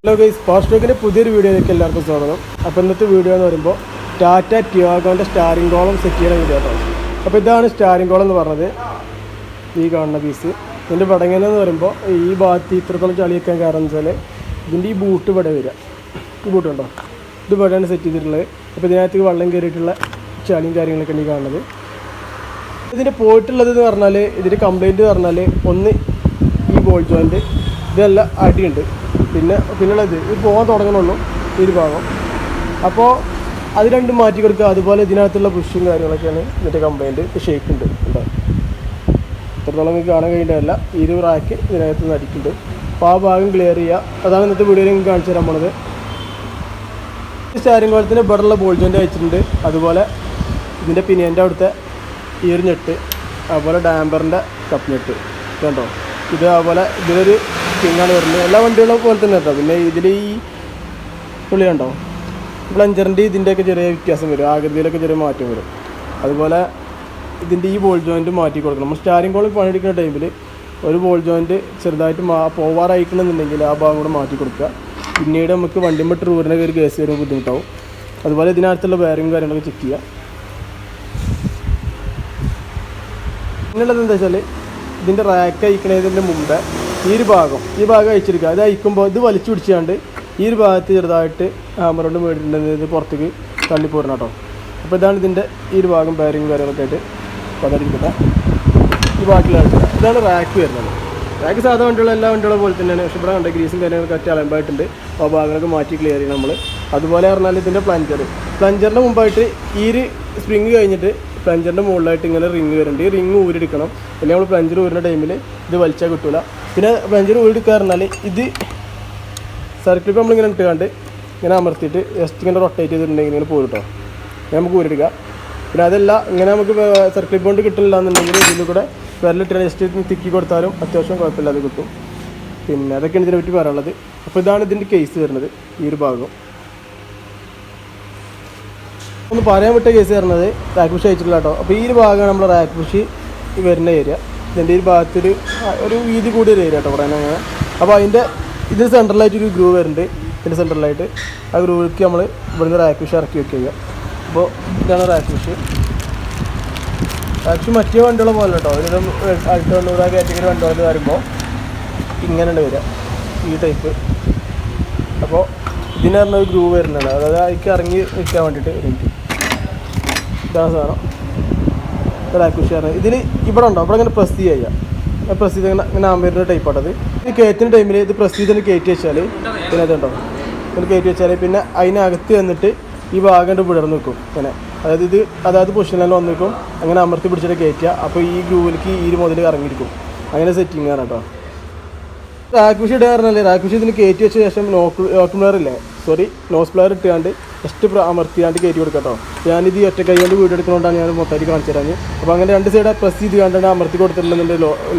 Hello guys, ഫാസ്റ്റോക്കിൻ്റെ പുതിയൊരു വീഡിയോയിലേക്ക് എല്ലാവർക്കും സ്വാഗതം. അപ്പോൾ ഇന്നത്തെ വീഡിയോ എന്ന് പറയുമ്പോൾ ടാറ്റ ടിയാഗോൻ്റെ സ്റ്റാറിംഗ് കോളം സെറ്റ് ചെയ്യുന്ന വീഡിയോ കേട്ടോ. അപ്പോൾ ഇതാണ് സ്റ്റാറിംഗ് കോളം എന്ന് പറഞ്ഞത്, ഈ കാണുന്ന പീസ്. ഇതിൻ്റെ പടങ്ങനെന്ന് പറയുമ്പോൾ ഈ ഭാഗത്ത് ഇത്രത്തോളം ചളി വെക്കാൻ കാരണം എന്ന് വെച്ചാൽ ഇതിൻ്റെ ഈ ബൂട്ട് ഇവിടെ വരിക, ഈ ബൂട്ട് ഉണ്ടോ, ഇത് ഇവിടെയാണ് സെറ്റ് ചെയ്തിട്ടുള്ളത്. അപ്പോൾ ഇതിനകത്ത് വെള്ളം കയറിയിട്ടുള്ള ചളിയും കാര്യങ്ങളൊക്കെയാണ് ഈ കാണുന്നത്. ഇതിൻ്റെ പോയിട്ടുള്ളത് എന്ന് പറഞ്ഞാൽ, ഇതിൻ്റെ കംപ്ലയിൻറ്റ് പറഞ്ഞാൽ ഒന്ന് ഈ ബോൾ ജോയിൻറ്റ് ഇതെല്ലാം അടിയുണ്ട്. പിന്നുള്ളത് ഇത് പോകാൻ തുടങ്ങണുള്ളൂ ഈ ഒരു ഭാഗം. അപ്പോൾ അത് രണ്ടും മാറ്റി കൊടുക്കുക. അതുപോലെ ഇതിനകത്തുള്ള പുഷും കാര്യങ്ങളൊക്കെയാണ് ഇതിൻ്റെ കംപ്ലയിൻറ്റ്. ഷേക്ക് ഉണ്ട് ഉണ്ടോ, ഇത്രത്തോളം നിങ്ങൾക്ക് കാണാൻ കഴിയേണ്ടതല്ല. ഈ ഒരു റാക്ക് ഇതിനകത്ത് നിന്ന് അടിക്കുന്നുണ്ട്. അപ്പോൾ ആ ഭാഗം ക്ലിയർ ചെയ്യുക. അതാണ് ഇന്നത്തെ വീഡിയോയിൽ നിങ്ങൾക്ക് കാണിച്ചു തരാൻ പോണത്. സ്റ്റാരിംഗ് കോളത്തിന് ഇവിടെയുള്ള ബോൾ ജോയിൻ്റ് വെച്ചിട്ടുണ്ട്. അതുപോലെ ഇതിൻ്റെ പിനിയൻ്റെ അവിടുത്തെ ഈ ഒരു ഞെട്ട്, അതുപോലെ ഡാമ്പറിൻ്റെ കപ്പ് ഞെട്ട് കണ്ടോ. ഇത് അതുപോലെ ഇതിലൊരു സ്പ്രിങ്ങാണ് വരുന്നത്. എല്ലാ വണ്ടികളും പോലെ തന്നെ കേട്ടോ. പിന്നെ ഇതിൽ ഈ പുള്ളി കണ്ടോ, പ്ലഞ്ചറിൻ്റെ ഇതിൻ്റെയൊക്കെ ചെറിയ വ്യത്യാസം വരും, ആകൃതിയിലൊക്കെ ചെറിയ മാറ്റം വരും. അതുപോലെ ഇതിൻ്റെ ഈ ബോൾ ജോയിൻറ്റ് മാറ്റി കൊടുക്കണം. നമ്മൾ സ്റ്റാരിംഗ് കോളിൽ പണിയെടുക്കുന്ന ടൈമിൽ ഒരു ബോൾ ജോയിൻറ്റ് ചെറുതായിട്ട് പോവാറായിക്കണമെന്നുണ്ടെങ്കിൽ ആ ഭാഗം കൂടെ മാറ്റി കൊടുക്കുക. പിന്നീട് നമുക്ക് വണ്ടിമട്ട് റൂറിനൊക്കെ ഒരു കേസ് വരുമ്പോൾ ബുദ്ധിമുട്ടാവും. അതുപോലെ ഇതിനകത്തുള്ള വയറിങ് കാര്യങ്ങളൊക്കെ ചെക്ക് ചെയ്യുക. പിന്നുള്ളത് എന്താ വെച്ചാൽ, ഇതിൻ്റെ റാക്ക് അയക്കുന്നതിൻ്റെ മുമ്പേ ഈ ഭാഗം അയച്ചെടുക്കുക. അത് അയക്കുമ്പോൾ ഇത് വലിച്ചു പിടിച്ചാണ്ട് ഈ ഒരു ഭാഗത്ത് ചെറുതായിട്ട് ഹാമറോണ്ട് മേടിട്ടുണ്ടെങ്കിൽ ഇത് പുറത്തേക്ക് തള്ളിപ്പോരണം കേട്ടോ. അപ്പോൾ ഇതാണ് ഇതിൻ്റെ ഈ ഒരു ഭാഗം ബെയറിങ് കാര്യങ്ങളൊക്കെ ആയിട്ട് പതിരിക്കട്ടെ. ഈ ബാക്കിയുള്ള ഇതാണ് റാക്ക് വരുന്നത്. റാക്ക് സാധാ വണ്ടിയുള്ള എല്ലാ വണ്ടികളെ പോലെ തന്നെയാണ്. പക്ഷേ ഇവിടെ കണ്ട ഗ്രീസും കാര്യങ്ങളൊക്കെ ഒറ്റ അലമ്പായിട്ടുണ്ട്. ആ ഭാഗങ്ങളൊക്കെ മാറ്റി ക്ലിയർ ചെയ്യണം നമ്മൾ. അതുപോലെ പറഞ്ഞാൽ ഇതിൻ്റെ പ്ലഞ്ചറിൻ്റെ മുമ്പായിട്ട് ഈ ഒരു സ്പ്രിങ് കഴിഞ്ഞിട്ട് പ്ലഞ്ചറിൻ്റെ മുകളിലായിട്ട് ഇങ്ങനെ റിങ് വരുന്നുണ്ട്. ഈ റിങ് ഊരെടുക്കണം. അല്ലെങ്കിൽ നമ്മൾ പ്ലഞ്ചർ ഊരുന്ന ടൈമിൽ ഇത് വലിച്ചാൽ കിട്ടില്ല. പിന്നെ പ്ലഞ്ചർ ഊരെടുക്കുക പറഞ്ഞാൽ ഇത് സർക്കിളിപ്പോൾ നമ്മളിങ്ങനെ ഇട്ടുകൊണ്ട് ഇങ്ങനെ അമർത്തിയിട്ട് ജസ്റ്റ് ഇങ്ങനെ റൊട്ടേറ്റ് ചെയ്തിട്ടുണ്ടെങ്കിൽ ഇങ്ങനെ പോരും കേട്ടോ. നമുക്ക് ഊരെടുക്കുക. പിന്നെ അതല്ല ഇങ്ങനെ നമുക്ക് സർക്കിൾ കൊണ്ട് കിട്ടില്ല എന്നുണ്ടെങ്കിൽ ഇതിൽ കൂടെ വിരലിട്ട് ജസ്റ്റ് തിക്കി കൊടുത്താലും അത്യാവശ്യം കുഴപ്പമില്ലാതെ കിട്ടും. പിന്നെ അതൊക്കെയാണ് ഇതിനെ പറ്റി പറയാനുള്ളത്. അപ്പോൾ ഇതാണ് ഇതിൻ്റെ കേസ് വരുന്നത്, ഈ ഒരു ഭാഗം. ഒന്ന് പറയാൻ വിട്ട കേസ് വരുന്നത് റാക്ക് പുഷ് അയച്ചിട്ടില്ല കേട്ടോ. അപ്പോൾ ഈ ഒരു ഭാഗമാണ് നമ്മൾ റാക്ക് പുഷ് വരുന്ന ഏരിയ. ഇതിൻ്റെ ഈ ഭാഗത്തൊരു വീതി കൂടിയൊരു ഏരിയ കേട്ടോ പറയാൻ അങ്ങനെ. അപ്പോൾ ഇതിന് സെൻട്രലായിട്ടൊരു ഗ്രൂവ് വരുന്നുണ്ട്. ഇതിൻ്റെ സെൻട്രലായിട്ട് ആ ഗ്രൂവിലേക്ക് നമ്മൾ ഇവിടുന്ന് റാക്ക് പുഷ് ഇറക്കി വെക്കുക. അപ്പോൾ ഇതാണ് റാക്ക് പുഷ്. റാക്ക് പുഷ് മറ്റേ വണ്ടികളെ പോലെ കേട്ടോ. ഒരു അടുത്ത 100 കാറ്റഗറി വണ്ടികൾ വരുമ്പോൾ ഇങ്ങനെയാണ് വരിക, ഈ ടൈപ്പ്. അപ്പോൾ ഇതിന് പറഞ്ഞ ഒരു ഗ്രൂവ് വരുന്നതാണ്. അതായത് അതിലേക്ക് ഇറങ്ങി നിൽക്കാൻ വേണ്ടിയിട്ട് വേണ്ടി ഇതാണ് സാധനം റാക്ക് പുഷ് പറഞ്ഞത്. ഇതിൽ ഇവിടെ ഉണ്ടോ, ഇവിടെ ഇങ്ങനെ പ്രസ് ചെയ്യുക. പ്രസ് ചെയ്ത് ഇങ്ങനെ ആമ്പേരുന്ന ടൈപ്പാട്ടത്. ഇത് കയറ്റുന്ന ടൈമിൽ ഇത് പ്രസ് ചെയ്ത് കയറ്റി വെച്ചാൽ പിന്നെ അതുണ്ടോ, ഇങ്ങനെ കയറ്റി വെച്ചാൽ പിന്നെ അതിനകത്ത് വന്നിട്ട് ഈ ഭാഗം വിടർന്ന് നിൽക്കും ഇങ്ങനെ. അതായത് പൊസിഷനിൽ വന്ന് നിൽക്കും. അങ്ങനെ അമർത്തി പിടിച്ചിട്ട് കയറ്റുക. അപ്പോൾ ഈ ഗ്രൂവിലേക്ക് ഈ മുതൽ ഇറങ്ങിയിരിക്കും. അങ്ങനെ സെറ്റിങ് ആണ് കേട്ടോ. റാക്ക് പുഷ് ഇടുക പറഞ്ഞാൽ, റാക്ക് പുഷ് ഇതിന് കയറ്റി വെച്ച ശേഷം നോസ് പ്ലെയർ ഇട്ടുകൊണ്ട് ജസ്റ്റ് അമർത്തിയാണ്ട് കയറ്റി കൊടുക്കാം കേട്ടോ. ഞാനിത് ഒറ്റ കൈ കൊണ്ട് വീഡിയോ എടുക്കുന്നതുകൊണ്ടാണ് ഞാൻ മൊത്തമായിട്ട് കാണിച്ചു തരാൻ. അപ്പോൾ അങ്ങനെ രണ്ട് സൈഡ് പ്രസ് ചെയ്ത് കണ്ടാണ് അമർത്തി കൊടുത്തിട്ടുണ്ടെന്നുണ്ട്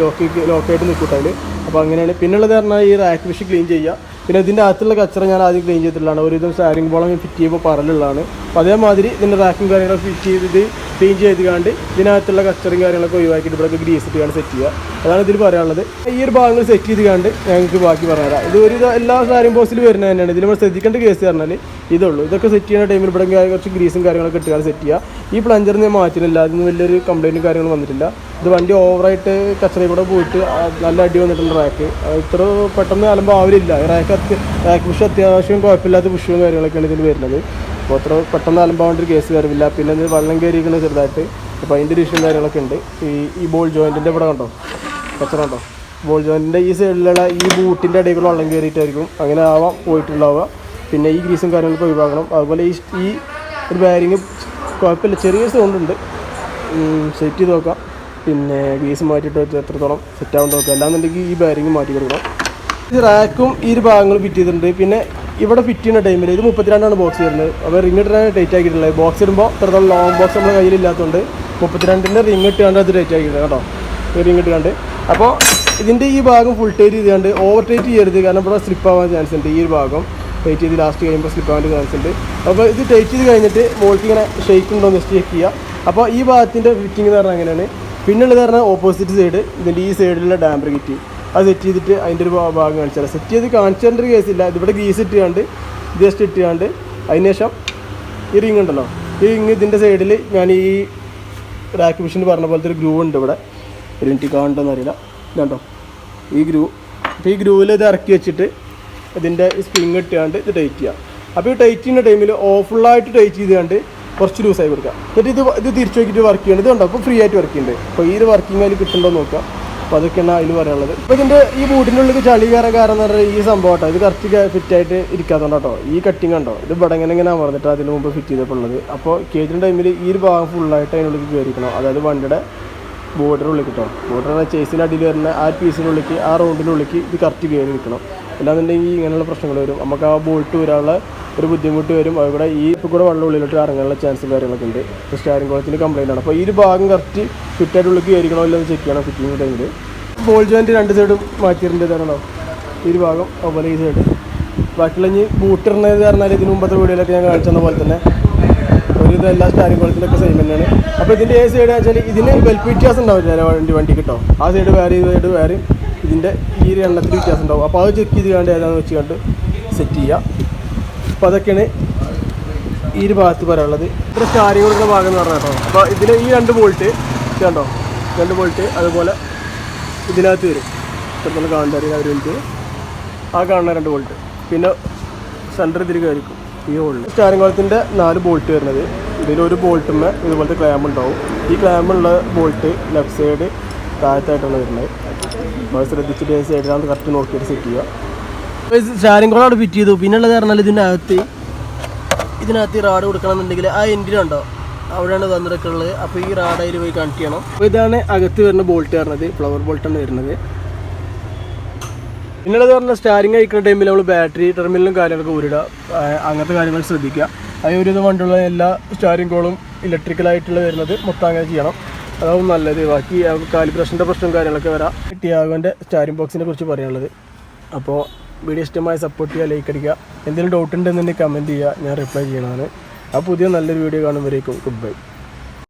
ലോക്കായിട്ട് നിൽക്കൂട്ടാൽ. അപ്പോൾ അങ്ങനെയാണ്. പിന്നുള്ളത് പറഞ്ഞാൽ ഈ റാക്ക് പുഷ് ക്ലീൻ ചെയ്യുക. പിന്നെ ഇതിൻ്റെ അകത്തുള്ള കച്ചറ ഞാൻ ആദ്യം ക്ലീൻ ചെയ്തിട്ടുള്ളതാണ്. ഒരുവിധം സ്റ്റാരിംഗ് ബോളം ഫിറ്റ് ചെയ്യുമ്പോൾ പറലുള്ളതാണ്. അപ്പോൾ അതേമാതിരി ഇതിൻ്റെ റാക്കും കാര്യങ്ങളൊക്കെ ഫിറ്റ് ചെയ്തിട്ട് ക്ലീൻ ചെയ്ത് കണ്ട് ഇതിനകത്തുള്ള കച്ചറയും കാര്യങ്ങളൊക്കെ ഒഴിവാക്കിയിട്ട് ഇവിടെയൊക്കെ ഗ്രീസ് ഇട്ടുകൊണ്ട് സെറ്റ് ചെയ്യുക. അതാണ് ഇതിൽ പറയാനുള്ളത്. ഈ ഒരു ഭാഗങ്ങൾ സെറ്റ് ചെയ്ത് കണ്ട് ഞങ്ങൾക്ക് ബാക്കി പറഞ്ഞുതരാം. ഇത് ഒരു എല്ലാ സ്റ്റാരിംഗ് ബോക്സിൽ വരുന്നത് തന്നെയാണ്. ഇതിൽ നമ്മൾ ശ്രദ്ധിക്കേണ്ട കേസ് പറഞ്ഞാൽ ഇതുള്ളൂ. ഇതൊക്കെ സെറ്റ് ചെയ്യുന്ന ടൈമിൽ ഇവിടെ കുറച്ച് ഗ്രീസും കാര്യങ്ങളൊക്കെ ഇട്ടുകൊണ്ട് സെറ്റ് ചെയ്യുക. ഈ പ്ലഞ്ചറിന് ഞാൻ മാറ്റുന്നില്ല. അതിന് വലിയൊരു കംപ്ലയിൻറ്റും കാര്യങ്ങളും വന്നിട്ടില്ല. ഇത് വണ്ടി ഓവറായിട്ട് കച്ചറയിൽ കൂടെ പോയിട്ട് നല്ല അടി വന്നിട്ടുണ്ട് റാക്ക്. ഇത്ര പെട്ടെന്ന് അലമ്പ് ആവില്ല. റാക്ക് പുഷ് അത്യാവശ്യം കുഴപ്പമില്ലാത്ത പുഷും കാര്യങ്ങളൊക്കെയാണ് ഇതിൽ വരുന്നത്. അപ്പോൾ അത്ര പെട്ടെന്ന് അലമ്പാവേണ്ട ഒരു കേസ് വരില്ല. പിന്നെ ഇത് വെള്ളം കയറിയിരിക്കുന്നത് ചെറുതായിട്ട്. അപ്പോൾ അതിൻ്റെ ഒരു ഇഷ്യൂ കാര്യങ്ങളൊക്കെ ഉണ്ട്. ഈ ബോൾ ജോയിൻറ്റിൻ്റെ ഇവിടെ കണ്ടോ കച്ചറ കണ്ടോ, ബോൾ ജോയിൻറ്റിൻ്റെ ഈ സൈഡിലുള്ള ഈ ബൂട്ടിൻ്റെ ഇടയിൽ വെള്ളം കയറിയിട്ടായിരിക്കും അങ്ങനെ ആവാം പോയിട്ടുണ്ടാവുക. പിന്നെ ഈ ഗ്രീസും കാര്യങ്ങളൊക്കെ ഒഴിവാക്കണം. അതുപോലെ ഈ ഒരു ബാരിങ് കുഴപ്പമില്ല, ചെറിയ സൗണ്ട് ഉണ്ട്. സെറ്റ് ചെയ്ത് നോക്കാം. പിന്നെ ഗ്രീസ് മാറ്റിയിട്ട് എത്രത്തോളം സെറ്റ് ആവാൻ നോക്കുക. അല്ലാന്നുണ്ടെങ്കിൽ ഈ ബാരിങ് മാറ്റി കൊടുക്കണം. ഇത് റാക്കും ഈ ഒരു ഭാഗങ്ങൾ ഫിറ്റ് ചെയ്തിട്ടുണ്ട്. പിന്നെ ഇവിടെ ഫിറ്റ് ചെയ്യുന്ന ടൈമിൽ ഇത് 32 ബോക്സ് വരുന്നത്. അപ്പോൾ റിങ് ഇട്ടാണ് ടൈറ്റ് ആക്കിയിട്ടുള്ളത്. ബോക്സ് ഇടുമ്പോൾ ഇത്രത്തോളം ലോങ് ബോക്സ് നമ്മുടെ കയ്യിലില്ലാത്തതുകൊണ്ട് 32 റിങ് ഇട്ടാണ്ട് അത് ടൈറ്റ് ആക്കിയിട്ടുണ്ട് കേട്ടോ. റിങ് ഇട്ടുകൊണ്ട് അപ്പോൾ ഇതിൻ്റെ ഈ ഭാഗം ഫുൾ ടൈറ്റ് ചെയ്തുകൊണ്ട് ഓവർ ടൈറ്റ് ചെയ്യരുത്. കാരണം ഇവിടെ സ്ലിപ്പ് ആവാൻ ചാൻസ് ഉണ്ട്. ഈ ഒരു ഭാഗം ടൈറ്റ് ചെയ്ത് ലാസ്റ്റ് കഴിയുമ്പോൾ സ്ലിപ്പ് ആവാൻ ചാൻസ് ഉണ്ട്. അപ്പോൾ ഇത് ടൈറ്റ് ചെയ്ത് കഴിഞ്ഞിട്ട് മോൾക്ക് ഇങ്ങനെ ഷേക്ക് ഉണ്ടോ എന്ന് ചെക്ക് ചെയ്യുക. അപ്പോൾ ഈ ഭാഗത്തിൻ്റെ ഫിറ്റിംഗ് എന്ന് പറഞ്ഞാൽ അങ്ങനെയാണ്. പിന്നുള്ളത് പറഞ്ഞാൽ ഓപ്പോസിറ്റ് സൈഡ് ഇതിൻ്റെ ഈ സൈഡിലുള്ള ഡാമ്പർ കിറ്റ് അത് സെറ്റ് ചെയ്തിട്ട് അതിൻ്റെ ഒരു ഭാഗം കാണിച്ചു തരാം. സെറ്റ് ചെയ്ത് കാണിച്ചു തരേണ്ട ഒരു കേസില്ല. ഇതിവിടെ ഗ്രീസ് ഇട്ടുകൊണ്ട് ജസ്റ്റ് ഇട്ടുകൊണ്ട് അതിന് ശേഷം ഈ റിങ് ഉണ്ടല്ലോ, ഈ റിങ് ഇതിൻ്റെ സൈഡിൽ ഞാൻ ഈ റാക്ക് മെഷീൻ പറഞ്ഞ പോലത്തെ ഒരു ഗ്രൂ ഉണ്ട് ഇവിടെ. ഒരു മിനിറ്റ് കാണുന്നുണ്ടോയെന്ന് അറിയില്ല, ഇതുണ്ടോ ഈ ഗ്രൂ. അപ്പോൾ ഈ ഗ്രൂവിൽ ഇത് ഇറക്കി വെച്ചിട്ട് ഇതിൻ്റെ സ്പ്രിങ് ഇട്ടുകൊണ്ട് ഇത് ടൈറ്റ് ചെയ്യാം. അപ്പോൾ ഈ ടൈറ്റ് ചെയ്യുന്ന ടൈമിൽ ഫുള്ളായിട്ട് ടൈറ്റ് ചെയ്തുകൊണ്ട് കുറച്ച് ലൂസായി കൊടുക്കുക. എന്നിട്ട് ഇത് തിരിച്ചു നോക്കിയിട്ട് വർക്ക് ചെയ്യണം. ഇതുണ്ടോ അപ്പോൾ ഫ്രീ ആയിട്ട് വർക്ക് ചെയ്യുന്നുണ്ട്. അപ്പോൾ ഈ ഒരു വർക്കിംഗ് അതിൽ കിട്ടുന്നുണ്ടോ നോക്കുക. അപ്പോൾ അതൊക്കെയാണ് അതിൽ പറയാനുള്ളത്. അപ്പോൾ ഇതിൻ്റെ ഈ ബൂട്ടിൻ്റെ ഉള്ളിൽ ചളി കയറാൻ കാരണം എന്ന് പറഞ്ഞാൽ ഈ സംഭവം കേട്ടോ, ഇത് കറക്റ്റ് ഫിറ്റായിട്ട് ഇരിക്കാത്തതുകൊണ്ടോ. ഈ കട്ടിങ് ഉണ്ടോ, ഇത് ഇവിടെ ഇങ്ങനെ അമർന്നിട്ട് അതിന് മുമ്പ് ഫിറ്റ് ചെയ്തപ്പോഴുള്ളത്. അപ്പോൾ കേജിൻ്റെ ടൈമിൽ ഈ ഒരു ഭാഗം ഫുള്ളായിട്ട് അതിനുള്ളിൽ കയറിക്കണം. അതായത് വണ്ടിയുടെ ബോർഡറിനുള്ളിൽ കിട്ടും. ബോർഡർ ചേസിൻ്റെ അടിയിൽ വരുന്ന ആ പീസിനുള്ളിലേക്ക്, ആ റൗണ്ടിനുള്ളിലേക്ക് ഇത് കറക്റ്റ് കയറി നിൽക്കണം. അല്ലാന്നുണ്ടെങ്കിൽ ഇങ്ങനെയുള്ള പ്രശ്നങ്ങൾ വരും. നമുക്ക് ആ ബോൾട്ട് വരാനുള്ള ഒരു ബുദ്ധിമുട്ട് വരും. അവിടെ ഈ ഇപ്പോൾ കൂടെ വെള്ളം ഉള്ളിലോട്ട് ഇറങ്ങാനുള്ള ചാൻസും കാര്യങ്ങളൊക്കെ ഉണ്ട്. ഇപ്പോൾ സ്റ്റാരിങ് കോളത്തിന് കംപ്ലൈൻ്റ് ആണ്. അപ്പോൾ ഈ ഒരു ഭാഗം കറക്റ്റ് ഫിറ്റായിട്ട് ഉള്ളിൽ കയറിക്കണോ ഇല്ലെന്ന് ചെക്ക് ചെയ്യണം ഫിറ്റിംഗ് ടൈമിൽ. ബോൾ ജോയിൻറ്റ് രണ്ട് സൈഡും മാറ്റിയിട്ടുണ്ടാണോ ഈ ഒരു ഭാഗം, അതുപോലെ ഈ സൈഡ്. ബാക്കിയുള്ള ഇനി ബൂട്ടിടുന്നത് പറഞ്ഞാൽ ഇതിന് മുമ്പത്തെ വീഡിയോയിലൊക്കെ ഞാൻ കാണിച്ചെന്ന പോലെ തന്നെ ഒരു ഇതെല്ലാ സ്റ്റാരിങ് കോളത്തിലൊക്കെ സെയിം തന്നെയാണ്. അപ്പോൾ ഇതിൻ്റെ ഏത് സൈഡ് വെച്ചാൽ ഇതിന് വെൽപ്പ് വ്യത്യാസം ഉണ്ടാവില്ല വണ്ടി കിട്ടോ. ആ സൈഡ് വേറെ ഈ സൈഡ് വേറെ, ഇതിൻ്റെ ഈ ഒരു എണ്ണത്തിൽ വ്യത്യാസം ഉണ്ടാവും. അപ്പോൾ അത് ചെക്ക് ചെയ്ത് കണ്ട് ഏതാണെന്ന് വെച്ച് കണ്ട് സെറ്റ് ചെയ്യുക. അപ്പോൾ അതൊക്കെയാണ് ഈ ഒരു ഭാഗത്ത് പറയാനുള്ളത്. ഇത്ര സ്റ്റാരിങ് കൊടുക്കുന്ന ഭാഗം എന്ന് പറഞ്ഞാൽ കേട്ടോ. അപ്പോൾ ഇതിൽ ഈ 2 ബോൾട്ട് കണ്ടോ, 2 ബോൾട്ട് അതുപോലെ ഇതിനകത്ത് വരും. ഇത്രത്തോളം കാണേണ്ട ഒരു മിനിറ്റ്, ആ കാണുന്ന 2 ബോൾട്ട്, പിന്നെ സെൻറ്റർ ഇതിൽ കയറിക്കും ഈ ഹോളിൽ. സ്റ്റാരിങ് കോളത്തിൻ്റെ 4 ബോൾട്ട് വരുന്നത്. ഇതിലൊരു ബോൾട്ടുമ്മേ ഇതുപോലത്തെ ക്ലാമ്പ് ഉണ്ടാവും. ഈ ക്ലാമ്പുള്ള ബോൾട്ട് ലെഫ്റ്റ് സൈഡ് താഴത്തായിട്ടാണ് വരുന്നത്. അപ്പോൾ ശ്രദ്ധിച്ചിട്ട് ഏത് സൈഡിലാണ് കറക്റ്റ് നോക്കിയിട്ട് സെറ്റ് ചെയ്യുക. അപ്പോൾ സ്റ്റാരിങ് കോളം അവിടെ ഫിറ്റ് ചെയ്തു. പിന്നെ ഉള്ളത് പറഞ്ഞാൽ ഇതിനകത്ത് റാഡ് കൊടുക്കണമെന്നുണ്ടെങ്കിൽ ആ എൻഡിനുണ്ടോ അവിടെയാണ് വന്നിടക്കുള്ളത്. അപ്പോൾ ഈ റാഡ് അതിൽ പോയി കണക്ട് ചെയ്യണം. അപ്പോൾ ഇതാണ് അകത്ത് വരുന്ന ബോൾട്ട് വരുന്നത്, ഫ്ലവർ ബോൾട്ടാണ് വരുന്നത്. പിന്നുള്ളത് പറഞ്ഞാൽ സ്റ്റാരിങ് അയക്കുന്ന ടൈമിൽ നമ്മൾ ബാറ്ററി ടെർമിനലും കാര്യങ്ങളൊക്കെ ഊരിടുക, അങ്ങനത്തെ കാര്യങ്ങൾ ശ്രദ്ധിക്കുക. ഒരു വണ്ടിയുള്ള എല്ലാ സ്റ്റാരിങ് കോളും ഇലക്ട്രിക്കലായിട്ടുള്ള വരുന്നത് മൊത്തം അങ്ങനെ ചെയ്യണം, അതാവും നല്ലത്. ബാക്കി കാലിബ്രേഷൻ്റെ പ്രശ്നം കാര്യങ്ങളൊക്കെ വരാം. ടിയാഗോൻ്റെ സ്റ്റാരിങ് ബോക്സിനെ കുറിച്ച് പറയാനുള്ളത്. അപ്പോൾ വീഡിയോ ഇഷ്ടമായി സപ്പോർട്ട് ചെയ്യുക, ലൈക്ക് അടിക്കുക. എന്തെങ്കിലും ഡൗട്ട് ഉണ്ടെന്നുണ്ടെങ്കിൽ കമൻറ്റ് ചെയ്യുക, ഞാൻ റിപ്ലൈ ചെയ്യണതാണ്. ആ പുതിയ നല്ലൊരു വീഡിയോ കാണുമ്പോഴേക്കും ഗുഡ് ബൈ.